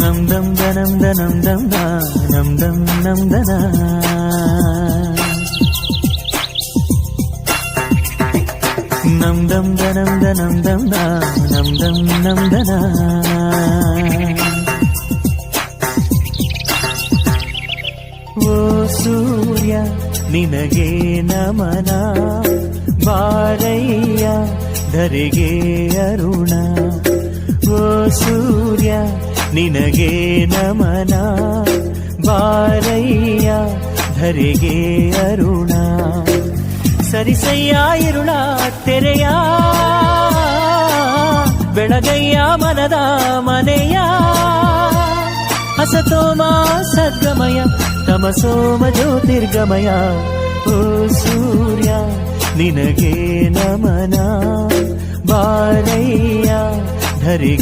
ನಮ್ ದಮ್ ದನಂ ದನಂ them the ನಮ್ ದಮ್ ನಮ್ ದನ ನಮ್ ದಮ್ ದನಂ ದನಂ ದಮ್ ದ ನಮ್ ದಮ್ ನಮ್ ದನ ಓ ಸೂರ್ಯ ನಿನಗೆ ನಮನ ಬಾರಯ್ಯ ಧರೆಗೆ ಅರುಣ ಓ ಸೂರ್ಯ ನಿನಗೆ ನಮನ ಬಾರಯ್ಯ ಧರೆಗೆ ಅರುಣ ಸರಿಸಯ್ಯ ಇರುಳ ತೆರೆಯ ಬೆಳಗಯ್ಯ ಮನದ ಮನೆಯ ಹಸತೋಮ ಸದ್ಗಮಯ ತಮಸೋಮ ಜ್ಯೋತಿರ್ಗಮಯ ಓ ಸೂರ್ಯ ನಿನಗೆ ನಮನ ಬಾರಯ್ಯ ಧರೆಗೆ